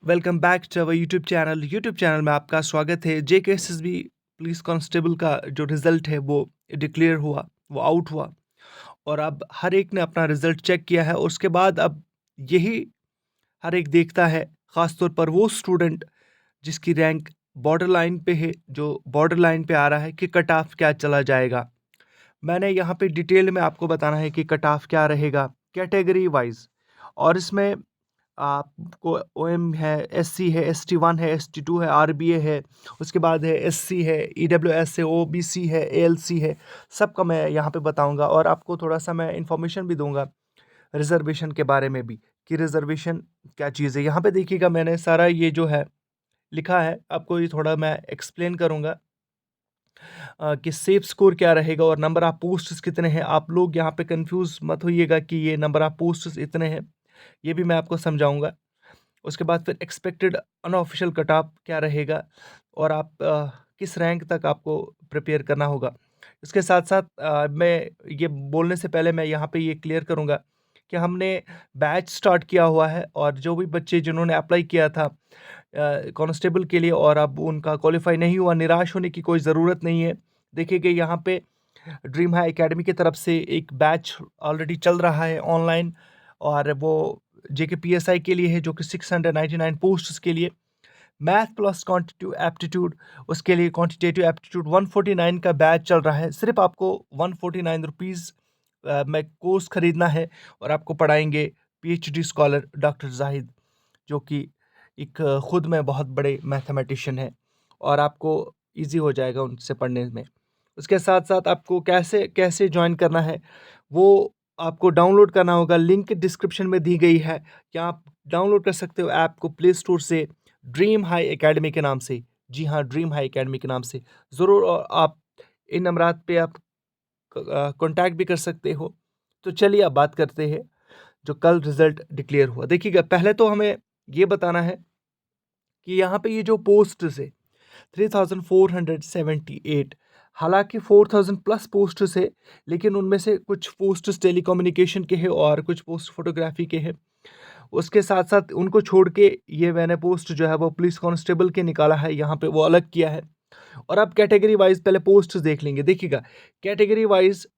Welcome back to our YouTube channel में आपका स्वागत है। जेकेएसएसबी पुलिस कांस्टेबल का जो रिज़ल्ट है वो डिक्लेयर हुआ, वो आउट हुआ और अब हर एक ने अपना रिज़ल्ट चेक किया है और उसके बाद अब यही हर एक देखता है, ख़ास तौर पर वो स्टूडेंट जिसकी रैंक बॉर्डर लाइन पे है, जो बॉर्डर लाइन पे आ रहा है कि कट ऑफ क्या चला जाएगा। मैंने यहाँ पे डिटेल में आपको बताना है कि कट ऑफ क्या रहेगा कैटेगरी वाइज़, और इसमें आपको ओएम है, एससी है, एसटी 1 है, एसटी 2 है, आरबीए है, उसके बाद है एससी है, ईडब्ल्यूएस है, ओबीसी है, एएलसी है। सबका मैं यहाँ पे बताऊंगा और आपको थोड़ा सा मैं इंफॉर्मेशन भी दूंगा रिजर्वेशन के बारे में भी, कि रिजर्वेशन क्या चीज़ है। यहाँ पे देखिएगा, मैंने सारा ये जो है लिखा है, आपको ये थोड़ा मैं एक्सप्लेन करूँगा कि सेफ स्कोर क्या रहेगा और नंबर ऑफ पोस्ट्स कितने हैं। आप लोग यहाँ पे कंफ्यूज मत होइएगा कि ये नंबर ऑफ पोस्ट्स इतने हैं, ये भी मैं आपको समझाऊंगा। उसके बाद फिर एक्सपेक्टेड अनऑफिशियल कट ऑफ क्या रहेगा और आप किस रैंक तक आपको प्रिपेयर करना होगा। इसके साथ साथ मैं ये बोलने से पहले मैं यहाँ पे ये क्लियर करूँगा कि हमने बैच स्टार्ट किया हुआ है और जो भी बच्चे जिन्होंने अप्लाई किया था कांस्टेबल के लिए और अब उनका क्वालिफाई नहीं हुआ, निराश होने की कोई ज़रूरत नहीं है। देखिए कि यहाँ पे ड्रीम हाई एकेडमी की तरफ से एक बैच ऑलरेडी चल रहा है ऑनलाइन, और वो जेकेपीएसआई के लिए है, जो कि 699 पोस्ट्स के लिए मैथ प्लस क्वांटिटेटिव एप्टीट्यूड, उसके लिए क्वांटिटेटिव एप्टीट्यूड 149 का बैच चल रहा है। सिर्फ आपको 149 रुपीज़ में कोर्स खरीदना है और आपको पढ़ाएंगे पीएचडी स्कॉलर डॉक्टर जाहिद, जो कि एक खुद में बहुत बड़े मैथमेटिशियन है, और आपको इजी हो जाएगा उनसे पढ़ने में। उसके साथ साथ आपको कैसे कैसे ज्वाइन करना है वो आपको डाउनलोड करना होगा। लिंक डिस्क्रिप्शन में दी गई है कि आप डाउनलोड कर सकते हो ऐप को प्ले स्टोर से, ड्रीम हाई एकेडमी के नाम से। जी हाँ, ड्रीम हाई एकेडमी के नाम से ज़रूर। और आप इन नंबरात पे आप कांटेक्ट भी कर सकते हो। तो चलिए अब बात करते हैं जो कल रिजल्ट डिक्लेयर हुआ। देखिएगा, पहले तो हमें ये बताना है कि यहाँ पे ये जो पोस्ट है 3478, हालांकि 4000 प्लस पोस्ट्स है, लेकिन उनमें से कुछ पोस्ट्स टेलीकम्युनिकेशन के हैं और कुछ पोस्ट फोटोग्राफी के हैं। उसके साथ साथ उनको छोड़ के ये मैंने पोस्ट जो है वो पुलिस कांस्टेबल के निकाला है, यहाँ पे वो अलग किया है। और अब कैटेगरी वाइज पहले पोस्ट देख लेंगे। देखिएगा, कैटेगरी वाइज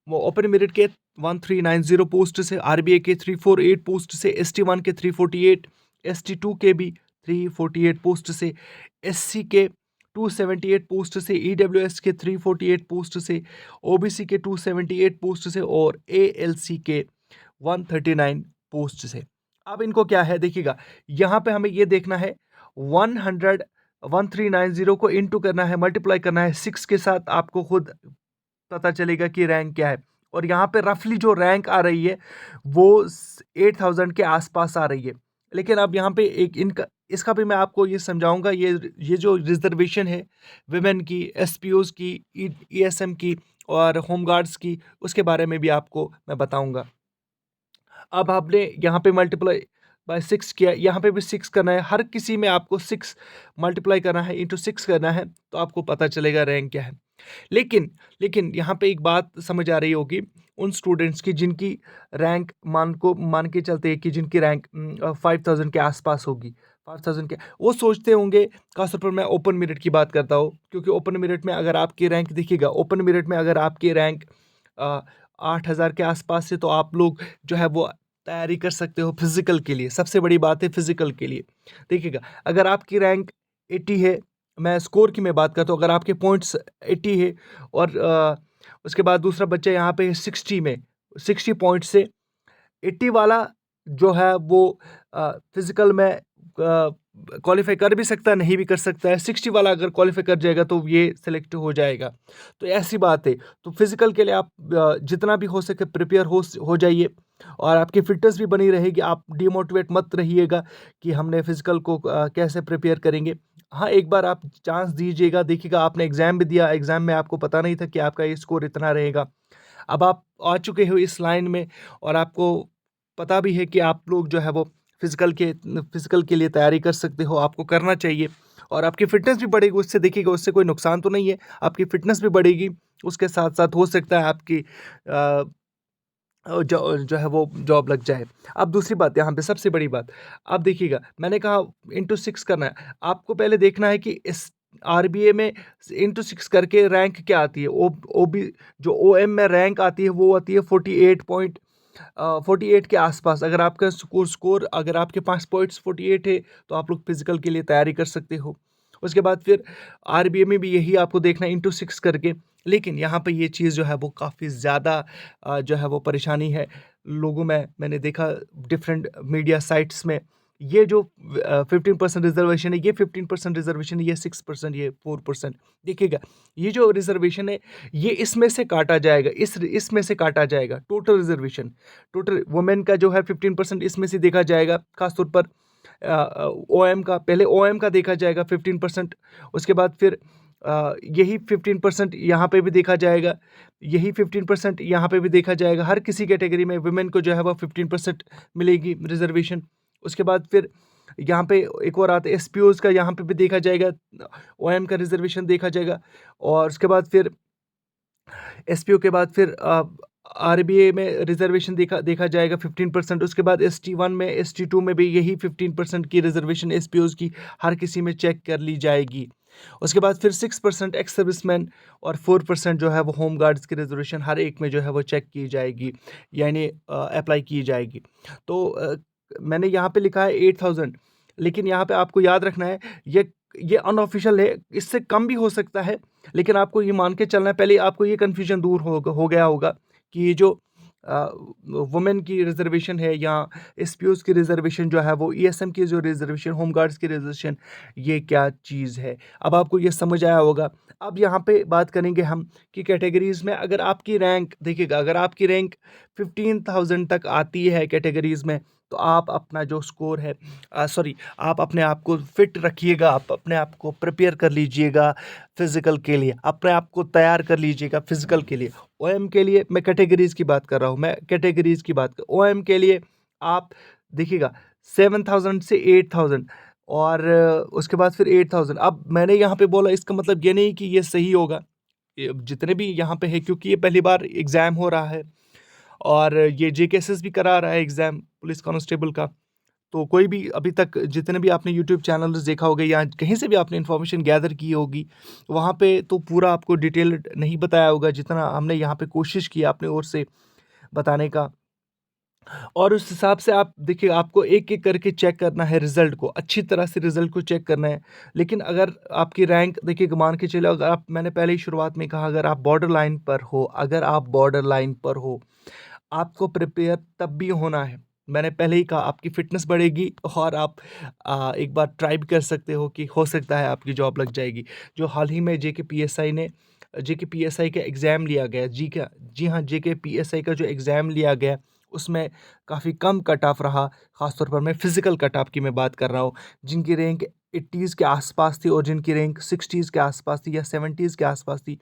वो ओपन मेरिट के 1390 पोस्ट से, आरबीए के 348 पोस्ट से, एसटी 1 के 348, एसटी 2 के भी 348 पोस्ट से, एससी के 278 पोस्ट से, ईडब्ल्यूएस के 348 पोस्ट से, ओबीसी के 278 पोस्ट से और एएलसी के 139 पोस्ट से। अब इनको क्या है, देखिएगा यहाँ पे हमें ये देखना है 1390 को इंटू करना है, मल्टीप्लाई करना है 6 के साथ, आपको खुद पता चलेगा कि रैंक क्या है। और यहाँ पे रफली जो रैंक आ रही है वो 8000 के आसपास आ रही है। लेकिन अब यहाँ पे एक इनका इसका भी मैं आपको ये समझाऊंगा। ये जो रिजर्वेशन है विमेन की, एसपीओज की, ईएसएम की और होमगार्ड्स की, उसके बारे में भी आपको मैं बताऊंगा। अब आपने यहाँ पे मल्टीप्लाई बाय 6 किया, यहाँ पे भी 6 करना है, हर किसी में आपको 6 मल्टीप्लाई करना है, इंटू 6 करना है, तो आपको पता चलेगा रैंक क्या है। लेकिन लेकिन यहाँ पे एक बात समझ आ रही होगी उन स्टूडेंट्स की जिनकी रैंक मान के चलते हैं कि जिनकी रैंक 5000 के आसपास होगी। 5000 के वो सोचते होंगे, खासतौर पर मैं ओपन मेरिट की बात करता हूँ, क्योंकि ओपन मेरिट में अगर आपकी रैंक देखिएगा, ओपन मेरिट में अगर आपकी रैंक 8000 के आसपास है, तो आप लोग जो है वो तैयारी कर सकते हो फिजिकल के लिए। सबसे बड़ी बात है फिजिकल के लिए। देखिएगा, अगर आपकी रैंक 80 है, मैं स्कोर की मैं बात करता हूँ, अगर आपके पॉइंट्स 80 है और उसके बाद दूसरा बच्चा यहाँ पे 60 में, 60 पॉइंट से 80 वाला जो है वो फिजिकल में क्वालिफाई कर भी सकता है, नहीं भी कर सकता है। 60 वाला अगर क्वालिफाई कर जाएगा तो ये सिलेक्ट हो जाएगा। तो ऐसी बात है। तो फिजिकल के लिए आप जितना भी हो सके प्रिपेयर हो जाइए, और आपकी फिटनेस भी बनी रहेगी। आप डिमोटिवेट मत रहिएगा कि हमने फिजिकल को कैसे प्रिपेयर करेंगे। हाँ, एक बार आप चांस दीजिएगा। देखिएगा, आपने एग्ज़ाम भी दिया, एग्ज़ाम में आपको पता नहीं था कि आपका ये स्कोर इतना रहेगा। अब आप आ चुके हो इस लाइन में और आपको पता भी है कि आप लोग जो है वो फिजिकल के लिए तैयारी कर सकते हो, आपको करना चाहिए। और आपकी फिटनेस भी बढ़ेगी उससे। देखिएगा, उससे कोई नुकसान तो नहीं है, आपकी फिटनेस भी बढ़ेगी। उसके साथ साथ हो सकता है आपकी जो है वो जॉब लग जाए। अब दूसरी बात यहाँ पे सबसे बड़ी बात, अब देखिएगा मैंने कहा इंटू 6 करना है। आपको पहले देखना है कि इस आरबीए में इंटू 6 करके रैंक क्या आती है। ओबी जो ओएम में रैंक आती है वो आती है 48 के आसपास। अगर आपका स्कोर अगर आपके पास पॉइंट्स 48 है तो आप लोग फिजिकल के लिए तैयारी कर सकते हो। उसके बाद फिर आरबीए में भी यही आपको देखना है इंटू 6 करके। लेकिन यहाँ पे ये चीज़ जो है वो काफ़ी ज़्यादा जो है वो परेशानी है लोगों में। मैंने देखा डिफरेंट मीडिया साइट्स में ये जो 15% रिजर्वेशन है, ये 15% रिजर्वेशन है, ये 6%, ये 4%। देखिएगा ये जो रिजर्वेशन है ये इसमें से काटा जाएगा, इसमें से काटा जाएगा टोटल रिजर्वेशन। टोटल वुमेन का जो है 15% इसमें से देखा जाएगा, खासतौर पर ओएम का। पहले ओएम का देखा जाएगा 15%। उसके बाद फिर यही 15% यहाँ पे भी देखा जाएगा, यही 15% यहाँ पे भी देखा जाएगा। हर किसी कैटेगरी में वुमेन को जो है वह 15% मिलेगी रिजर्वेशन। उसके बाद फिर यहाँ पे एक और आता है एसपीओज़ का, यहाँ पे भी देखा जाएगा, ओएम का रिजर्वेशन देखा जाएगा। और उसके बाद फिर एसपीओ के बाद फिर आरबीए में रिजर्वेशन देखा देखा जाएगा 15%। उसके बाद ST1 में, ST2 में भी यही 15% की रिजर्वेशन एसपीओज़ की हर किसी में चेक कर ली जाएगी। उसके बाद फिर 6% एक्स सर्विसमैन और 4% जो है वो होम गार्ड्स की रिजर्वेशन हर एक में जो है वो चेक की जाएगी, यानी अप्लाई की जाएगी। तो मैंने यहाँ पे लिखा है 8000, लेकिन यहाँ पे आपको याद रखना है ये अनऑफिशियल है, इससे कम भी हो सकता है। लेकिन आपको ये मान के चलना है, पहले आपको ये कन्फ्यूजन दूर हो गया होगा कि ये जो वुमेन की रिजर्वेशन है या एसपीओज़ की रिजर्वेशन जो है वो ईएसएम की जो रिजर्वेशन, होम गार्ड्स की रिजर्वेशन, ये क्या चीज़ है। अब आपको ये समझ आया होगा। अब यहाँ पे बात करेंगे हम कि कैटेगरीज़ में अगर आपकी रैंक देखिएगा, अगर आपकी रैंक 15,000 तक आती है कैटेगरीज़ में, तो आप अपना जो स्कोर है सॉरी, आप अपने आप को फिट रखिएगा, आप अपने आप को प्रिपेयर कर लीजिएगा फिज़िकल के लिए, अपने आप को तैयार कर लीजिएगा फिज़िकल के लिए। ओएम के लिए मैं कैटेगरीज़ की बात कर रहा हूँ, मैं कैटेगरीज़ की बात कर ओएम के लिए आप देखिएगा 7,000 से 8,000 और उसके बाद फिर 8,000। अब मैंने यहाँ पे बोला इसका मतलब ये नहीं कि ये सही होगा। ये जितने भी यहाँ पे है, क्योंकि ये पहली बार एग्ज़ाम हो रहा है और ये जेकेएसएस भी करा रहा है एग्ज़ाम पुलिस कांस्टेबल का। तो कोई भी अभी तक जितने भी आपने यूट्यूब चैनल्स देखा होगा या कहीं से भी आपने इन्फॉर्मेशन गैदर की होगी, वहाँ पे तो पूरा आपको डिटेल्ड नहीं बताया होगा जितना हमने यहाँ पे कोशिश की अपनी ओर से बताने का। और उस हिसाब से आप देखिए, आपको एक-एक करके चेक करना है रिज़ल्ट को, अच्छी तरह से रिज़ल्ट को चेक करना है। लेकिन अगर आपकी रैंक देखिए, मान के चलो, अगर आप, मैंने पहले ही शुरुआत में कहा, अगर आप बॉर्डर लाइन पर हो, अगर आप बॉर्डर लाइन पर हो, आपको प्रिपेयर तब भी होना है। मैंने पहले ही कहा आपकी फ़िटनेस बढ़ेगी और आप एक बार ट्राई भी कर सकते हो कि हो सकता है आपकी जॉब लग जाएगी। जो हाल ही में जेके पीएसआई का एग्ज़ाम लिया गया, जी हाँ, जेके पीएसआई का जो एग्ज़ाम लिया गया, उसमें काफ़ी कम कट ऑफ रहा। ख़ास तौर पर मैं फ़िज़िकल कट ऑफ की मैं बात कर रहा हूँ। जिनकी रैंक 80s के आसपास थी और जिनकी रैंक 60s के आसपास थी या 70s के आसपास थी,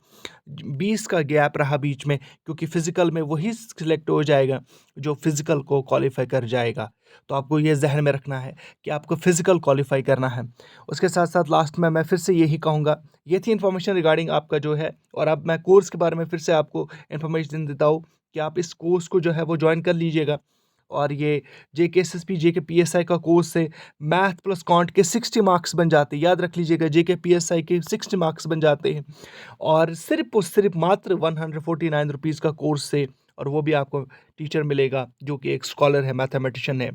20 का गैप रहा बीच में, क्योंकि फ़िज़िकल में वही सिलेक्ट हो जाएगा जो फ़िज़िकल को क्वालीफ़ाई कर जाएगा। तो आपको ये ज़हन में रखना है कि आपको फ़िज़िकल क्वालीफ़ाई करना है। उसके साथ-साथ लास्ट में मैं फिर से यही कहूँगा, ये थी इन्फॉर्मेशन रिगार्डिंग आपका जो है। और अब मैं कोर्स के बारे में फिर से आपको इन्फॉर्मेशन देता हूँ कि आप इस कोर्स को जो है वो जॉइन कर लीजिएगा। और ये जेकेएसएसपी, जेके पीएसआई का कोर्स से मैथ प्लस कॉन्ट के 60 मार्क्स बन जाते हैं। याद रख लीजिएगा, जेके पीएसआई के 60 मार्क्स बन जाते हैं और सिर्फ़ मात्र 149 रुपीज़ का कोर्स से। और वो भी आपको टीचर मिलेगा जो कि एक स्कॉलर है, मैथमेटिशियन है।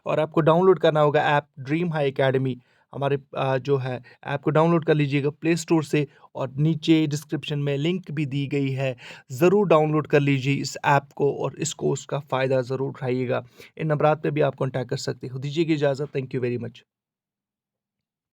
और आपको डाउनलोड करना होगा ऐप ड्रीम हाई अकेडमी। हमारे जो है ऐप को डाउनलोड कर लीजिएगा प्ले स्टोर से, और नीचे डिस्क्रिप्शन में लिंक भी दी गई है। ज़रूर डाउनलोड कर लीजिए इस ऐप को और इस कोर्स का फ़ायदा ज़रूर उठाइएगा। इन नंबरात पे भी आप कॉन्टैक्ट कर सकते हो। दीजिए इजाज़त। Thank you very much.